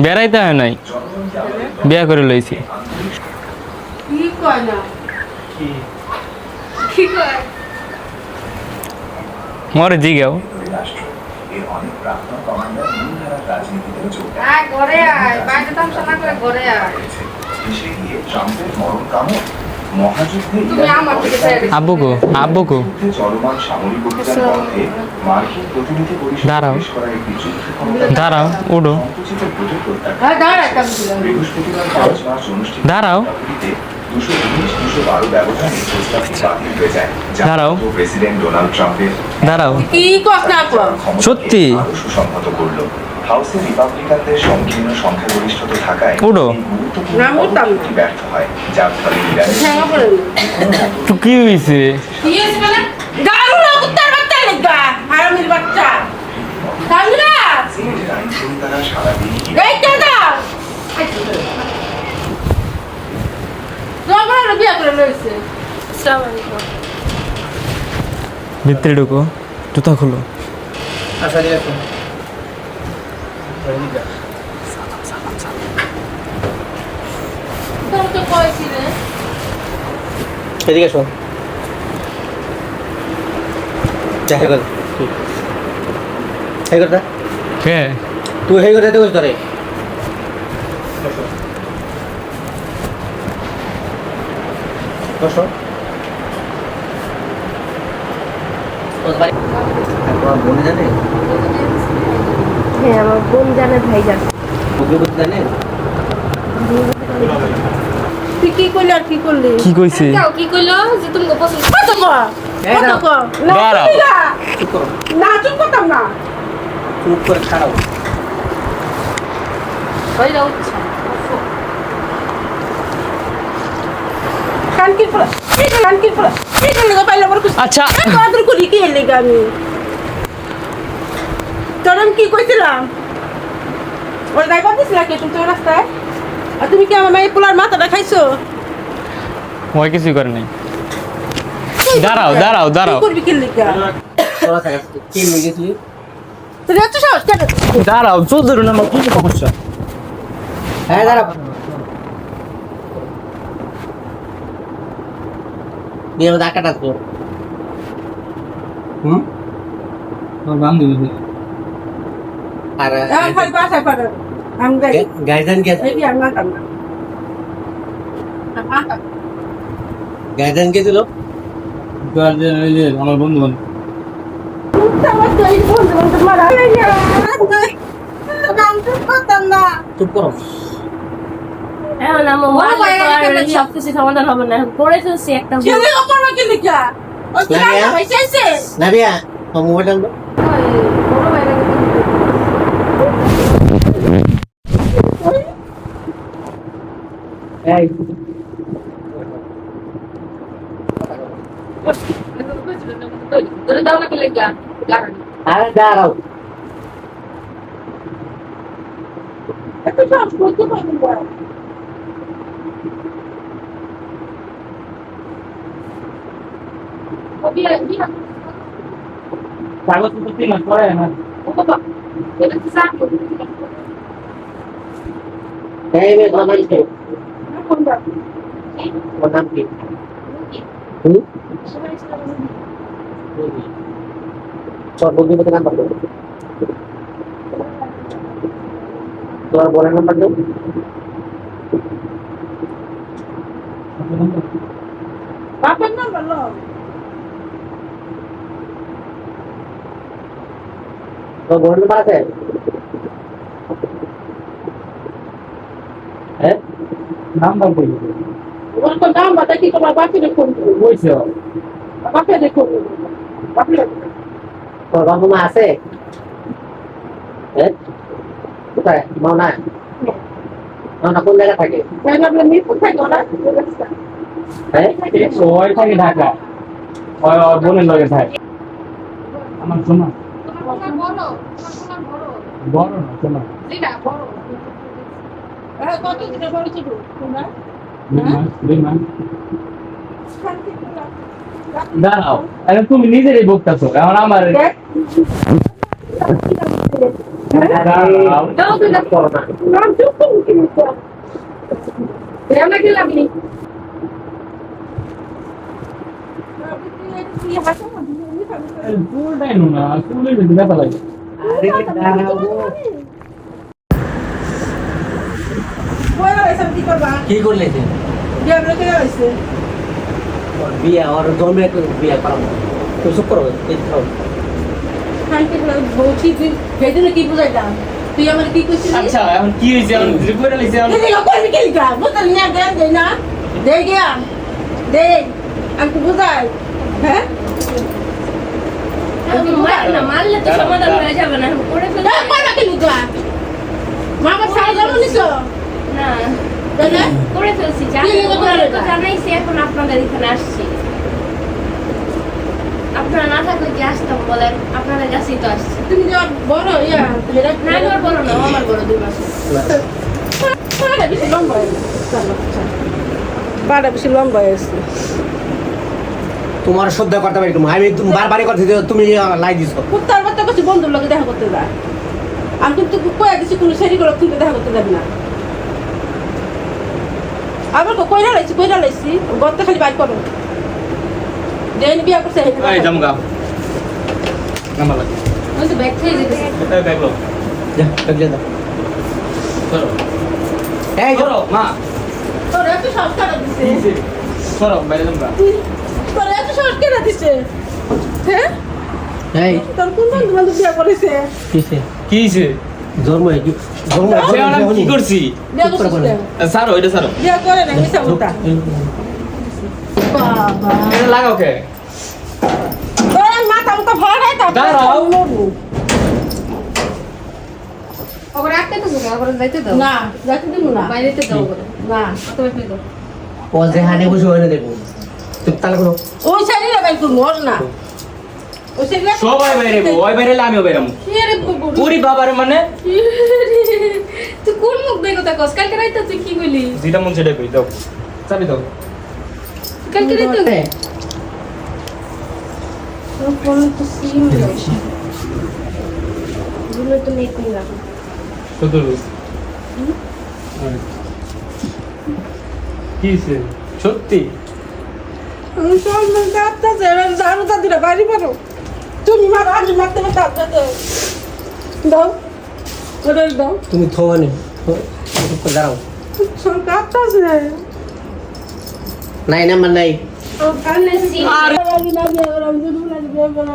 বেড়াইতে হয় নাই, বিয়া করে লইছি। মরে জিগাও আব্বুকো আব্বুকো দাঁড়াও দাঁড়াও উঠো দাঁড়াও দাঁড়াও দাঁড়াও সত্যি হাউসে রিপাবলিকানদের সংকীর্ণ সংখ্যাগরিষ্ঠতা থাকায় উঠো ব্যর্থ হয়, যার ফলে কি হয়েছে? ভিতরে ঢুকো, জুতা খুলো। এদিকে শোন, তুই হেই করে তোরে বোন জানে? হ্যাঁ আমার বোন জানে, ভাই জানে। জানে তুই কি করলি আর কি করলি? কি কইছে? কি কইলো যে তুমি পছন্দ কত না চুপ করতাম না, চুপ করে খাও। আচ্ছা আমি কি কইছিলাম? ওর ড্রাইভার দিছিলা কে তুমি রাস্তায়? আর তুমি কি আমার মেয়ে পোলার মাথাটা খাইছো? ওই কিছুই করে নাই। দাঁড়াও দাঁড়াও দাঁড়াও, কি করবি কি লিখা? তোরা থাকা কি নিয়ে গেছিলি? তুই এত সাহস কেন? দাঁড়াও চোখ ধরো না, আমার কি সমস্যা? হ্যাঁ দাঁড়াও, নিয়ে আমাদের আকাটা তো তোর বান্ধবী আর খালি বাসায় পারে আমি গাইডান কে এই আমি না গাইডান কে দিল? আমার বন্ধু বান্ধব। চুপ করো। সবকিছু সমাধান হবে না, পড়ে ফেলছি একটা নাবিয়া মোবাইল আনবো। আরে দাঁড়াও, কাগজপত্র 3 মাস পরে না। এই বে বাবাই কে ওর নাম কি? চল বলবি তো নাম্বার দাও, তোর বোনের নাম্বার দাও। বাপের নাম্বার লো তোর বোনের নাম্বার আছে? হ্যাঁ নাম্বার কই? ওর তো নাম্বার দেখি তোমার বাপের ফোন কইছো? বাপের দেখো বাপের তোর বাবা মা আছে? হ্যাঁ কোথায়? মাওনা মাওনা কোন জায়গা থাকে? আমরা মিরপুর থাকি ওরা হ্যাঁ ওই থাকে ঢাকা, ওই বোনের লগে থাকে। আমার শোনা বড় না শোনা কত দিনে বড় ছিল তোমরা? 2 মাস। দাঁড়াও, এখন তুমি নিজেরই বকতাছো, এখন আমার দাও তুই দাও করো না। নাম চুপ করে কি নিছ এমন কি লাগলি চুলটাই না চুলের বেশি ব্যথা লাগে আরে দাঁড়াও গো। কি করবা কি করলে যে? বিয়ে রেখে হয়েছে ওর বিয়ে, ওর জন্মে বিয়ে করাবো। তুমি চুপ করো, এই খাও। বলছি তুই সেদিন কি বুঝাইতাম তুই আমার কি করছিস আচ্ছা এখন কি হয়েছে এখন রিপোর্টে লিখছে এখন করবি কি লিখা বুঝতে নিয়ে দেন দে না দে গিয়া দে আমি বুঝাই হ্যাঁ না মারলে তো সমাধান হয়ে যাবে না করে ফেলে মারা কি লিখা মামা সারা জন্ম নিছো না তাই না করে ফেলছি জানাইছি এখন আপনাদের এখানে আসছি আপনারা না থাকলে কি আসতাম বলেন আপনাদের কাছেই তো আসছি তুমি যে বড় ইয়া মেরা না আমার বড় না আমার বড় 2 মাস পাড়া বেশি লম্বা হয়েছে পাড়া বেশি লম্বা হয়েছে তোমার শ্রদ্ধা করতে পারি তুমি, আমি তুমি বারবারই করতে তুমি লাই দিছো। কুত্তার বাচ্চা করছি বন্ধুর লোকে দেখা করতে যায় আমি কিন্তু কয়ে দিচ্ছি কোনো সেরি করে তুই দেখা করতে যাবি না আবার কইরা লাইছি গর্তে খালি বাইক করো যেন বিয়া করছে এই জামগা নাম্বার লাগে ওই তো ব্যাগ থেকে যেতেছে এটা দেখলো যা কাজে দাও। সরো এই সরো মা তোর এত সংস্কার দিছে সরো বাইরে জামগা তোর এত সংস্কার দিছে হ্যাঁ এই তোর কোন বন্ধু বান্ধব বিয়া করেছে কিসে কি হইছে জন্ম কি জন্ম কি করছি বিয়া করছে সারো এটা সারো বিয়া করে না মিছা কথা বাবা এটা লাগাও কে তোর মাথা মুখা ভাড়াই তা দাঁড়াও। ওকে রাখতে তো ওকে যাইতে দাও না যাইতে দিব না বাইরেতে দাও ওকে না তুমি ফেলো ও যে হানে বসে হয় না দেখো তুমি তাহলে কোনো ওই সাইডে বাইক করবো ওর না ওই সাইডে সবাই বাইরে ওই বাইরে আমিও বাইরামু কি রে বুবু পুরি বাবার মানে তুই কোন মুখ দিয়ে কথা কস কালকে রাইতে তুই কি কইলি যেটা মন সেটা কই দাও চাবি দাও কালকে রাইতে তোর ফোন তো সিম রয়েছে দুলো তো নেই কোন লাগা কত রয়েছে কি হইছে সত্যি আমি সব মধ্যে আপনার এবার জানো তাদের বাড়ি পারো তুমি মারো আজ মারতে মারতে আপনার দাও ওটা দাও তুমি থোয়ানি দাঁড়াও সব কাঁপতেছে নাই নাম্বার নাই ও কানে সিম আর আমি না বিয়ে করবো আমি শুধু না বিয়ে করবো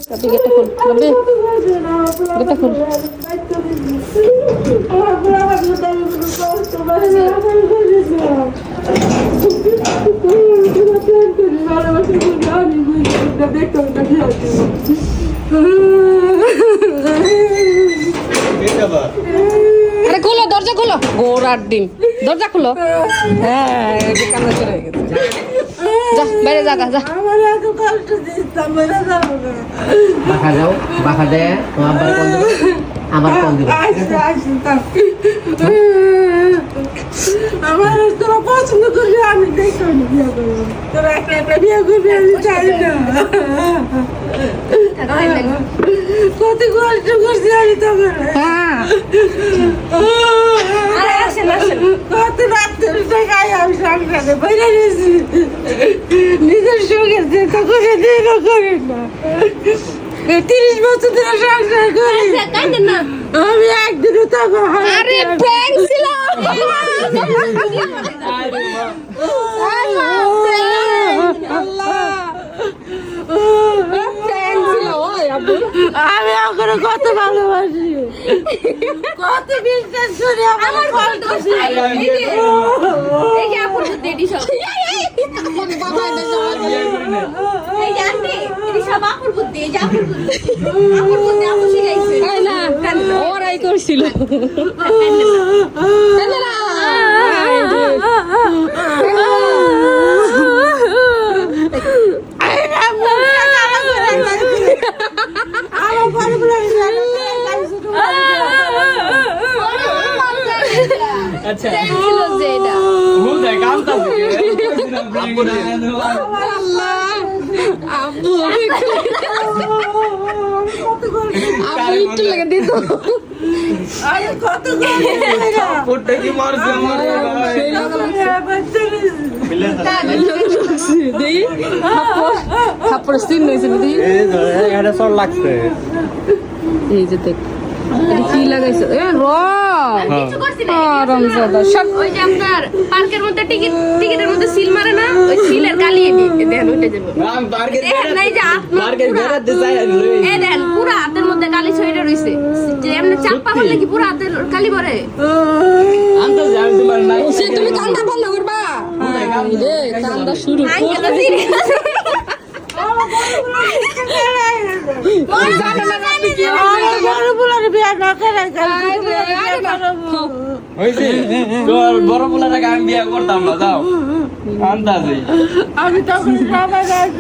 কাপি গেটটা খুল কাপি গেটটা খুল আরে খুলো দরজা খুলো গোড়ার ডিম দরজা খুলো হ্যাঁ এই যে কান্না চলে গেছে যা বাইরে যা যা আমার এত কষ্ট দিচ্ছ মেরে যাবো বাসা যাও বাসা দেয় আমার কোন দিবে আমার কোন দিবে আমার তোরা পছন্দ করলে আমি দেখতে বিয়ে করবো তোরা একটা একটা বিয়ে করবি আমি চাই না কত কষ্ট করছি আমি তখন আরে আসেন আসেন কত রাত্রে টাকায় আমি সংসারে বাইরে গেছি নিজের সঙ্গে যেতে করে দিনও করি না 30 বছর ধরে সংসার করি কান্দে না আমি একদিনও তখন আরে প্র্যাঙ্ক ছিল আমি এখন কত ভালোবাসি কত বিশ্বাস করি আমার করতেছি এই যে আপুর দেডি সব এই যে আন্টি এডি সব আপুর বুদ্ধি এই যে আপুর বুদ্ধি আপু শিখাইছে না ওরাই করছিল আচ্ছা ছিল যে এটা ভুল যায় কামটা আব্বু একটু লাগে দিত পুটটা কি মারছে আমার দেই খাপড় সিন হয়েছে দিদি এটা সর লাগছে এই যে দেখ এটা কি লাগাইছে এ র কিছু করছি না রমজাদা সব ওই যে আপনার পার্কের মধ্যে টিকিটের মধ্যে সিল মারে না ওই সিলের কালি দেখেন ওইটা যাবো আমি বার্গেট দেখেন নাই যে বার্গেট বেরাতে চাই এই দেখেন পুরো হাতের মধ্যে কালি ছড়িয়ে রইছে যে এমনি চাপা করলে কি পুরো হাতের কালি ভরে আমি তোমার নাই সে তুমি কান্দা বন্ধ করবা রে কান্দা শুরু আঙ্কেল তো সিরিয়াস হইছে তোর বড় পোলাটাকে আমি বিয়ে করতাম না যাও আন্দাজে আমি তখন